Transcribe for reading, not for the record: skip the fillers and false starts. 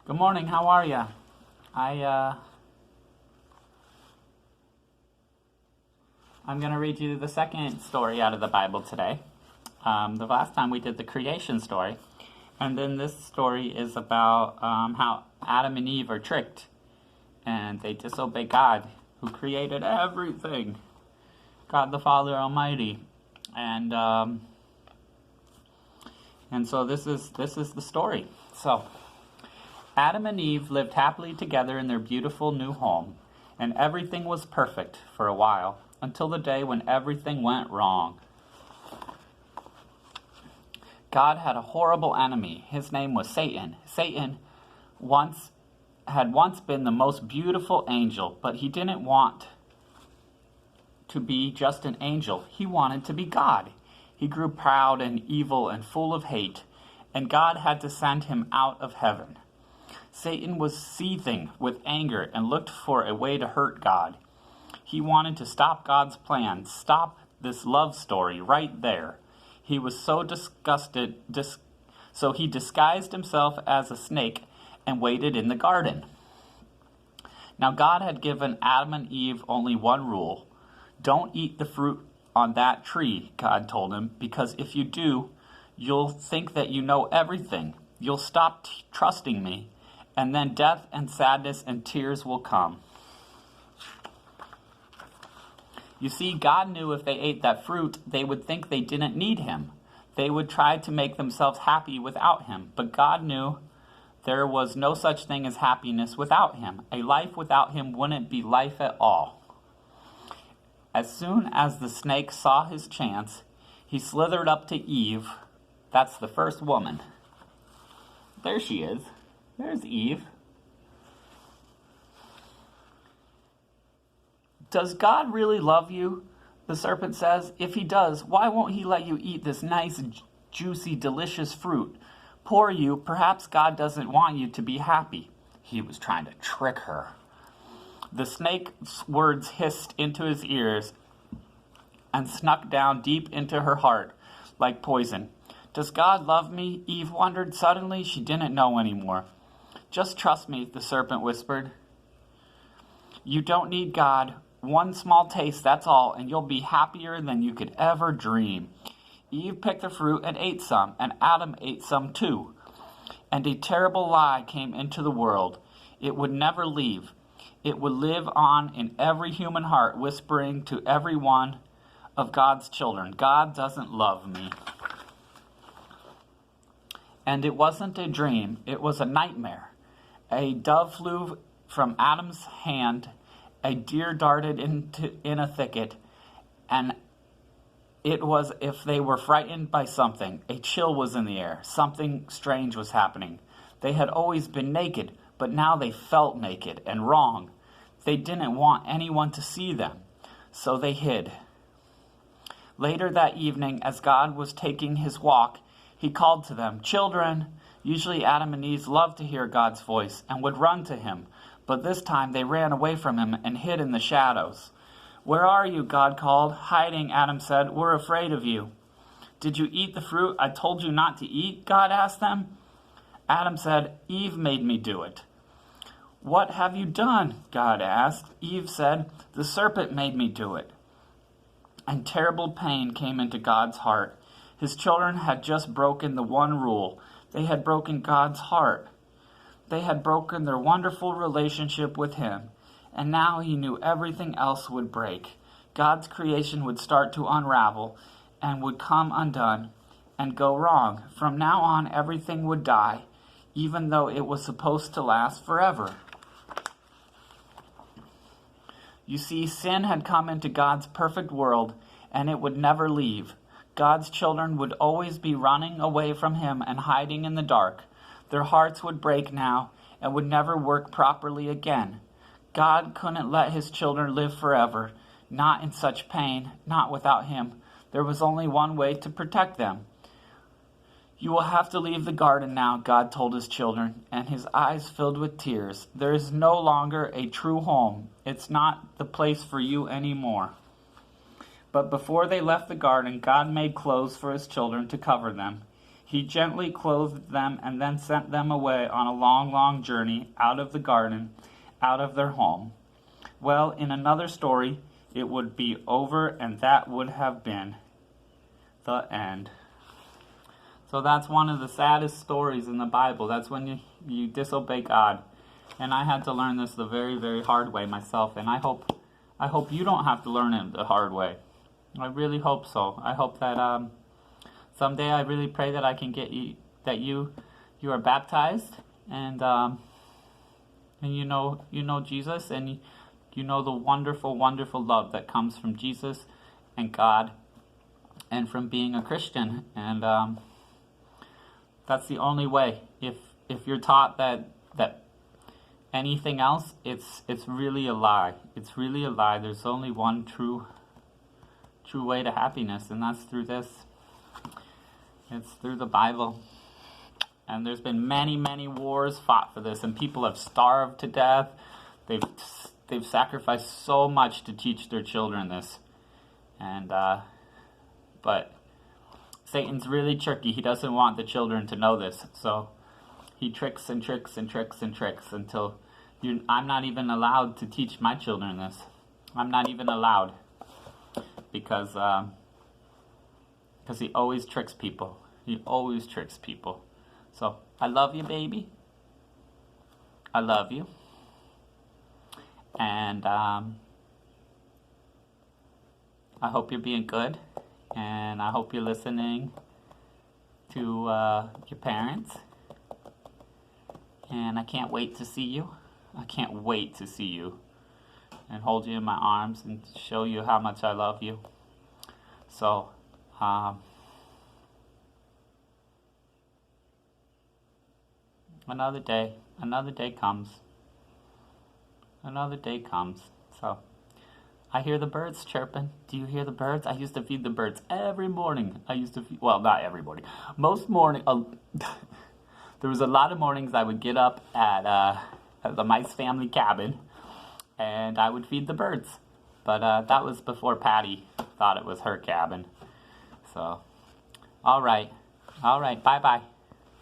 Good morning. How are you? I I'm going to read you the second story out of the Bible today. The last time we did the creation story, and then this story is about how Adam and Eve are tricked, and they disobey God, who created everything, God the Father Almighty, and so this is the story. So Adam and Eve lived happily together in their beautiful new home, and everything was perfect for a while, until the day when everything went wrong. God had a horrible enemy. His name was Satan. Satan had once been the most beautiful angel, but he didn't want to be just an angel. He wanted to be God. He grew proud and evil and full of hate, and God had to send him out of heaven. Satan was seething with anger and looked for a way to hurt God. He wanted to stop God's plan, stop this love story right there. He was so disgusted, so he disguised himself as a snake and waited in the garden. Now God had given Adam and Eve only one rule. Don't eat the fruit on that tree, God told him, because if you do, you'll think that you know everything. You'll stop trusting me, and then death and sadness and tears will come. You see, God knew if they ate that fruit, they would think they didn't need him. They would try to make themselves happy without him. But God knew there was no such thing as happiness without him. A life without him wouldn't be life at all. As soon as the snake saw his chance, he slithered up to Eve. That's the first woman. There she is. There's Eve. Does God really love you? The serpent says. If he does, why won't he let you eat this nice, juicy, delicious fruit? Poor you, perhaps God doesn't want you to be happy. He was trying to trick her. The snake's words hissed into his ears and snuck down deep into her heart like poison. Does God love me? Eve wondered. Suddenly, she didn't know anymore. Just trust me, the serpent whispered. You don't need God. One small taste, that's all, and you'll be happier than you could ever dream. Eve picked the fruit and ate some, and Adam ate some too. And a terrible lie came into the world. It would never leave. It would live on in every human heart, whispering to every one of God's children, God doesn't love me. And it wasn't a dream, it was a nightmare. A dove flew from Adam's hand, a deer darted in a thicket, and it was if they were frightened by something. A chill was in the air. Something strange was happening. They had always been naked, but now they felt naked and wrong. They didn't want anyone to see them, so they hid. Later that evening, as God was taking his walk, he called to them, Children. Usually Adam and Eve loved to hear God's voice and would run to him, but this time they ran away from him and hid in the shadows. Where are you? God called. Hiding, Adam said. We're afraid of you. Did you eat the fruit I told you not to eat? God asked them. Adam said, Eve made me do it. What have you done? God asked. Eve said, the serpent made me do it. And terrible pain came into God's heart. His children had just broken the one rule. They had broken God's heart. They had broken their wonderful relationship with him, and now he knew everything else would break. God's creation would start to unravel and would come undone and go wrong. From now on, everything would die, even though it was supposed to last forever. You see, sin had come into God's perfect world, and it would never leave. God's children would always be running away from him and hiding in the dark. Their hearts would break now and would never work properly again. God couldn't let his children live forever, not in such pain, not without him. There was only one way to protect them. You will have to leave the garden now, God told his children, and his eyes filled with tears. There is no longer a true home. It's not the place for you anymore. But before they left the garden, God made clothes for his children to cover them. He gently clothed them and then sent them away on a long, long journey out of the garden, out of their home. Well, in another story, it would be over, and that would have been the end. So that's one of the saddest stories in the Bible. That's when you disobey God. And I had to learn this the very, very hard way myself. And I hope you don't have to learn it the hard way. I really hope so. I hope that someday, I really pray that I can get you, that you are baptized, and you know Jesus, and you know the wonderful, wonderful love that comes from Jesus and God, and from being a Christian. And that's the only way. If you're taught that anything else, it's really a lie. It's really a lie. There's only one true way to happiness, and that's through this. It's through the Bible. And there's been many, many wars fought for this, and people have starved to death. They've sacrificed so much to teach their children this. And but Satan's really tricky. He doesn't want the children to know this. So he tricks and tricks and tricks and tricks until I'm not even allowed to teach my children this. I'm not even allowed, because he always tricks people. He always tricks people. So I love you, baby. I love you. And I hope you're being good. And I hope you're listening to your parents. And I can't wait to see you. I can't wait to see you and hold you in my arms and show you how much I love you. So, another day comes. Another day comes. So, I hear the birds chirping. Do you hear the birds? I used to feed the birds every morning. Well, not every morning. Most morning. There was a lot of mornings I would get up at the Meis family cabin, and I would feed the birds. But that was before Patty thought it was her cabin. So, all right. Bye-bye.